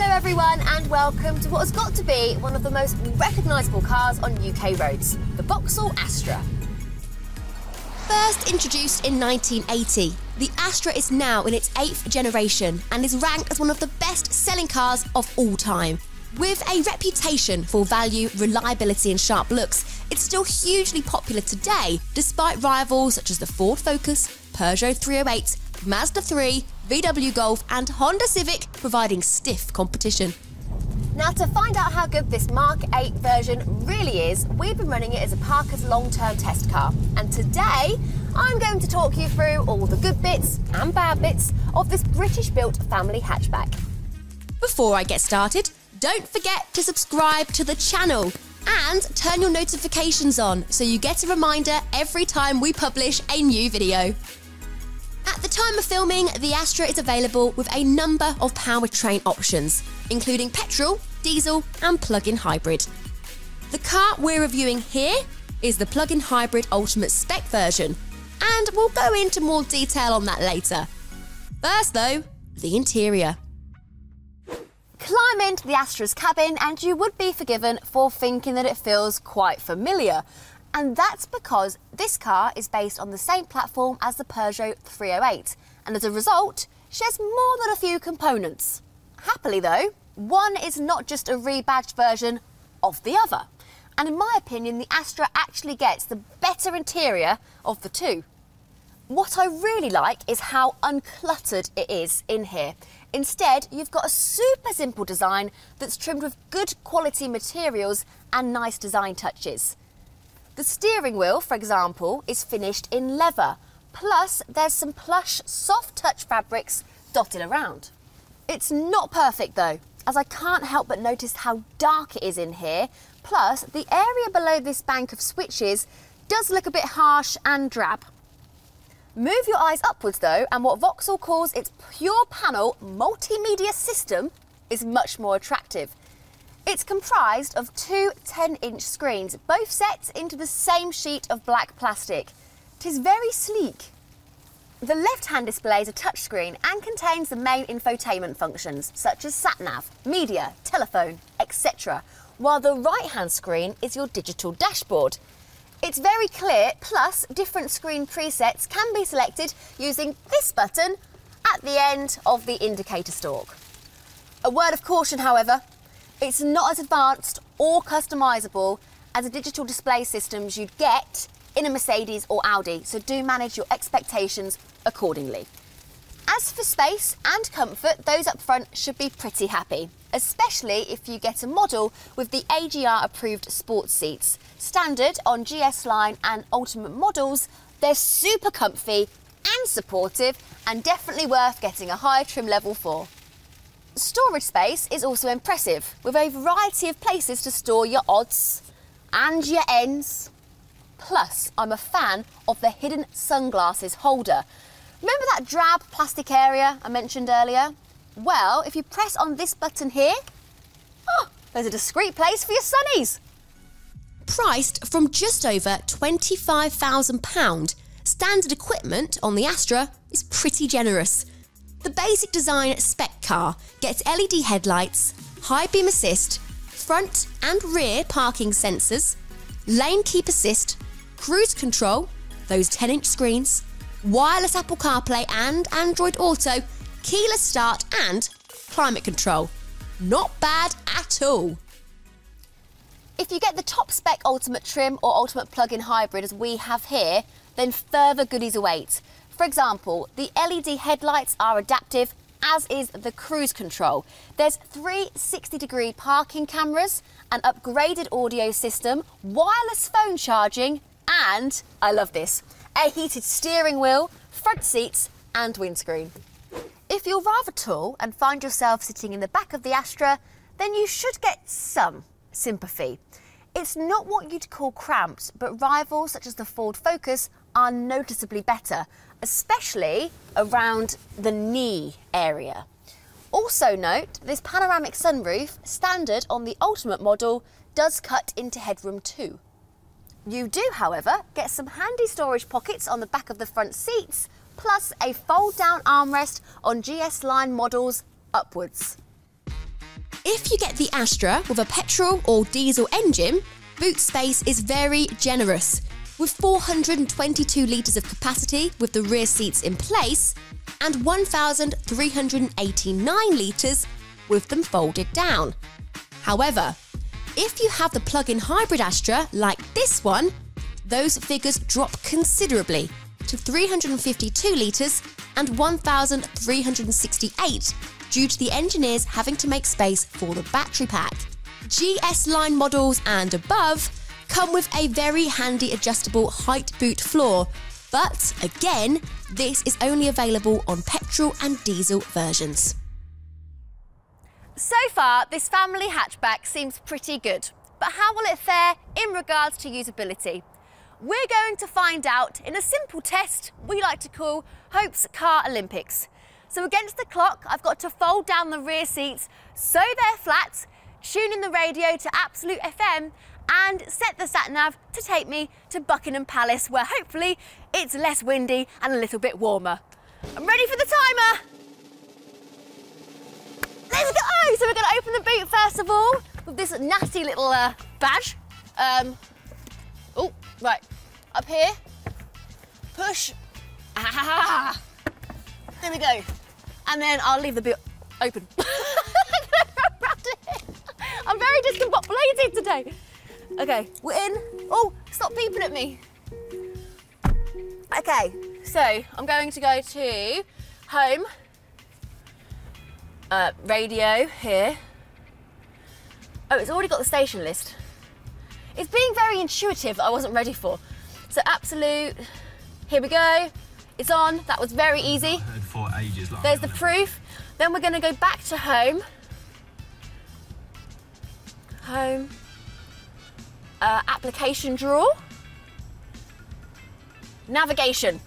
Hello everyone and welcome to what has got to be one of the most recognisable cars on UK roads, the Vauxhall Astra. First introduced in 1980, the Astra is now in its 8th generation and is ranked as one of the best-selling cars of all time. With a reputation for value, reliability and sharp looks, it's still hugely popular today, despite rivals such as the Ford Focus, Peugeot 308, Mazda 3, VW Golf and Honda Civic providing stiff competition. Now, to find out how good this Mark 8 version really is, we've been running it as a Parker's long-term test car. And today, I'm going to talk you through all the good bits and bad bits of this British-built family hatchback. Before I get started, don't forget to subscribe to the channel and turn your notifications on so you get a reminder every time we publish a new video. At the time of filming, the Astra is available with a number of powertrain options, including petrol, diesel and plug-in hybrid. The car we're reviewing here is the plug-in hybrid ultimate spec version, and we'll go into more detail on that later. First though, the interior. Climb into the Astra's cabin and you would be forgiven for thinking that it feels quite familiar. And that's because this car is based on the same platform as the Peugeot 308, and as a result, shares more than a few components. Happily though, one is not just a rebadged version of the other. And in my opinion, the Astra actually gets the better interior of the two. What I really like is how uncluttered it is in here. Instead, you've got a super simple design that's trimmed with good quality materials and nice design touches. The steering wheel, for example, is finished in leather, plus there's some plush, soft touch fabrics dotted around. It's not perfect though, as I can't help but notice how dark it is in here, plus the area below this bank of switches does look a bit harsh and drab. Move your eyes upwards though, and what Vauxhall calls its pure panel multimedia system is much more attractive. It's comprised of two 10-inch screens, both set into the same sheet of black plastic. It is very sleek. The left-hand display is a touchscreen and contains the main infotainment functions, such as sat-nav, media, telephone, etc., while the right-hand screen is your digital dashboard. It's very clear, plus different screen presets can be selected using this button at the end of the indicator stalk. A word of caution, however, it's not as advanced or customisable as the digital display systems you'd get in a Mercedes or Audi, so do manage your expectations accordingly. As for space and comfort, those up front should be pretty happy, especially if you get a model with the AGR approved sports seats. Standard on GS line and Ultimate models, they're super comfy and supportive and definitely worth getting a high trim level for. Storage space is also impressive, with a variety of places to store your odds and your ends. Plus, I'm a fan of the hidden sunglasses holder. Remember that drab plastic area I mentioned earlier? Well, if you press on this button here, there's a discreet place for your sunnies. Priced from just over £25,000, standard equipment on the Astra is pretty generous. The basic design spec car gets LED headlights, high beam assist, front and rear parking sensors, lane keep assist, cruise control, those 10-inch screens, wireless Apple CarPlay and Android Auto, keyless start and climate control. Not bad at all. If you get the top spec Ultimate trim or Ultimate plug-in hybrid as we have here, then further goodies await. For example, the LED headlights are adaptive, as is the cruise control. There's 360-degree parking cameras, an upgraded audio system, wireless phone charging, and, I love this, a heated steering wheel, front seats and windscreen. If you're rather tall and find yourself sitting in the back of the Astra, then you should get some sympathy. It's not what you'd call cramped, but rivals such as the Ford Focus are noticeably better, especially around the knee area. Also note, this panoramic sunroof, standard on the Ultimate model, does cut into headroom too. You do, however, get some handy storage pockets on the back of the front seats, plus a fold-down armrest on GS line models upwards. If you get the Astra with a petrol or diesel engine, boot space is very generous, with 422 litres of capacity with the rear seats in place and 1,389 litres with them folded down. However, if you have the plug-in hybrid Astra like this one, those figures drop considerably to 352 litres and 1,368 due to the engineers having to make space for the battery pack. GS line models and above come with a very handy adjustable height boot floor, but again, this is only available on petrol and diesel versions. So far, this family hatchback seems pretty good, but how will it fare in regards to usability? We're going to find out in a simple test we like to call Hope's Car Olympics. So against the clock, I've got to fold down the rear seats so they're flat, tune in the radio to Absolute FM and set the sat-nav to take me to Buckingham Palace, where hopefully it's less windy and a little bit warmer. I'm ready for the timer. Let's go! So we're going to open the boot first of all with this nasty little badge. Oh, right, up here, push, there we go. And then I'll leave the boot open. I'm very discombobulated today. Okay, we're in. Oh, stop beeping at me. Okay, so I'm going to go to home, radio here. Oh, it's already got the station list. It's being very intuitive that I wasn't ready for. So Absolute, here we go. It's on, that was very easy. For ages, there's the proof. Then we're going to go back to home. Home. Application drawer. Navigation.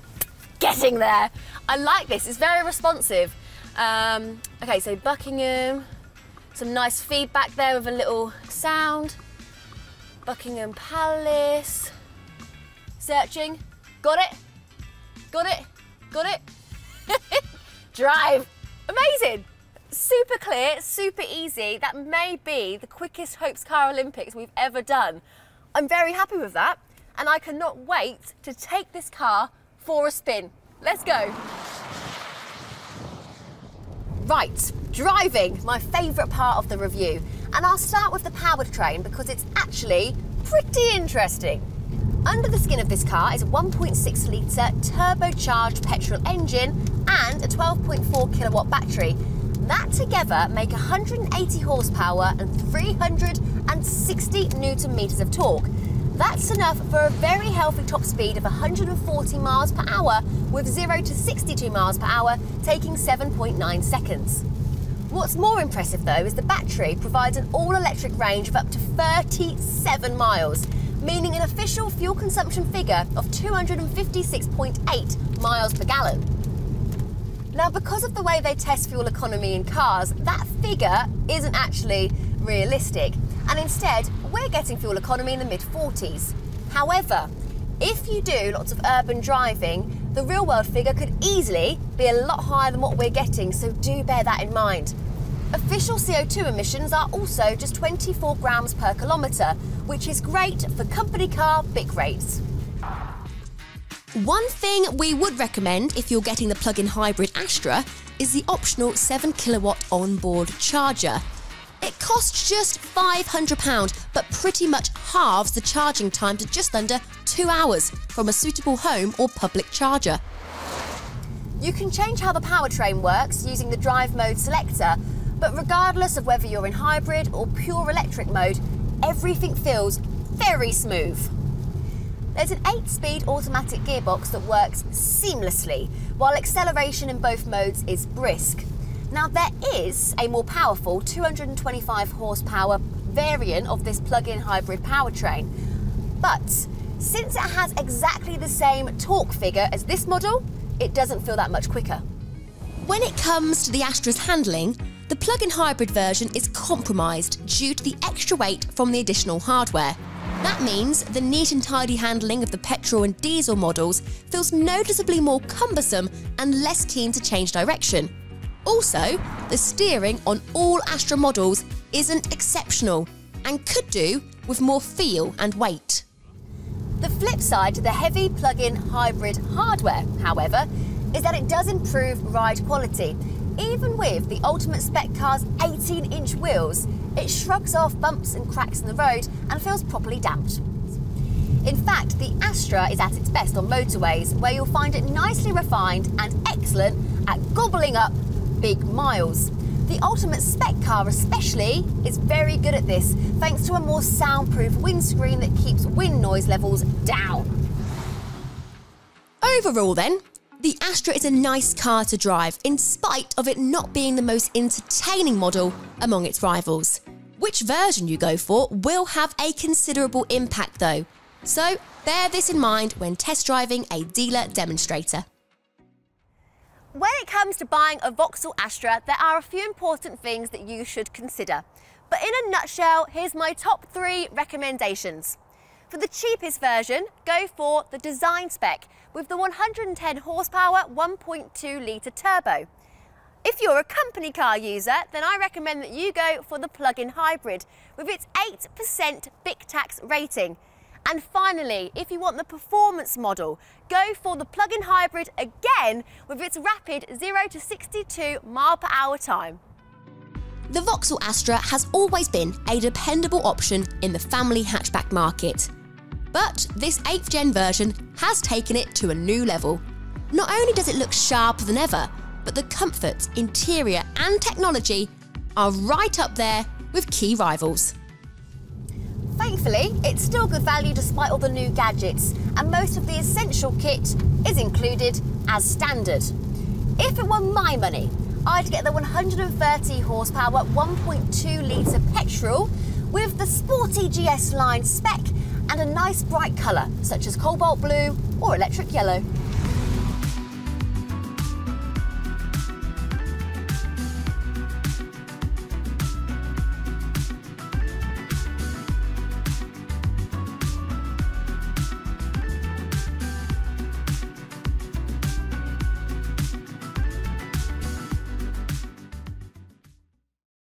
Getting there. I like this, it's very responsive. Okay, so Buckingham. Some nice feedback there with a little sound. Buckingham Palace. Searching. Got it. Got it. Got it. Drive. Amazing. Super clear, super easy. That may be the quickest Hope's Car Olympics we've ever done. I'm very happy with that, and I cannot wait to take this car for a spin. Let's go. Right, driving, my favourite part of the review. And I'll start with the powertrain because it's actually pretty interesting. Under the skin of this car is a 1.6 litre turbocharged petrol engine and a 12.4 kilowatt battery. That together make 180 horsepower and 360 newton meters of torque. That's enough for a very healthy top speed of 140 miles per hour with 0 to 62 miles per hour taking 7.9 seconds. What's more impressive though is the battery provides an all-electric range of up to 37 miles, meaning an official fuel consumption figure of 256.8 miles per gallon. Now, because of the way they test fuel economy in cars, that figure isn't actually realistic, and instead we're getting fuel economy in the mid-40s. However, if you do lots of urban driving, the real-world figure could easily be a lot higher than what we're getting, so do bear that in mind. Official CO2 emissions are also just 24 grams per kilometre, which is great for company car BIC rates. One thing we would recommend if you're getting the plug-in hybrid Astra is the optional 7 kilowatt onboard charger. It costs just £500, but pretty much halves the charging time to just under 2 hours from a suitable home or public charger. You can change how the powertrain works using the drive mode selector, but regardless of whether you're in hybrid or pure electric mode, everything feels very smooth. There's an 8-speed automatic gearbox that works seamlessly, while acceleration in both modes is brisk. Now, there is a more powerful 225 horsepower variant of this plug-in hybrid powertrain, but since it has exactly the same torque figure as this model, it doesn't feel that much quicker. When it comes to the Astra's handling, the plug-in hybrid version is compromised due to the extra weight from the additional hardware. That means the neat and tidy handling of the petrol and diesel models feels noticeably more cumbersome and less keen to change direction. Also, the steering on all Astra models isn't exceptional and could do with more feel and weight. The flip side to the heavy plug-in hybrid hardware, however, is that it does improve ride quality. Even with the ultimate spec car's 18-inch wheels, it shrugs off bumps and cracks in the road and feels properly damped. In fact, the Astra is at its best on motorways, where you'll find it nicely refined and excellent at gobbling up big miles. The ultimate spec car especially is very good at this, thanks to a more soundproof windscreen that keeps wind noise levels down. Overall then, the Astra is a nice car to drive in spite of it not being the most entertaining model among its rivals. Which version you go for will have a considerable impact though, so bear this in mind when test driving a dealer demonstrator. When it comes to buying a Vauxhall Astra, there are a few important things that you should consider. But in a nutshell, here's my top 3 recommendations. For the cheapest version, go for the design spec with the 110 horsepower 1.2 litre turbo. If you're a company car user, then I recommend that you go for the plug-in hybrid with its 8% BIC tax rating. And finally, if you want the performance model, go for the plug-in hybrid again with its rapid 0 to 62 mph time. The Vauxhall Astra has always been a dependable option in the family hatchback market. But this 8th gen version has taken it to a new level. Not only does it look sharper than ever, but the comfort, interior and technology are right up there with key rivals. Thankfully, it's still good value despite all the new gadgets, and most of the essential kit is included as standard. If it were my money, I'd get the 130 horsepower 1.2 litre petrol with the sporty GS line spec and a nice bright colour such as cobalt blue or electric yellow.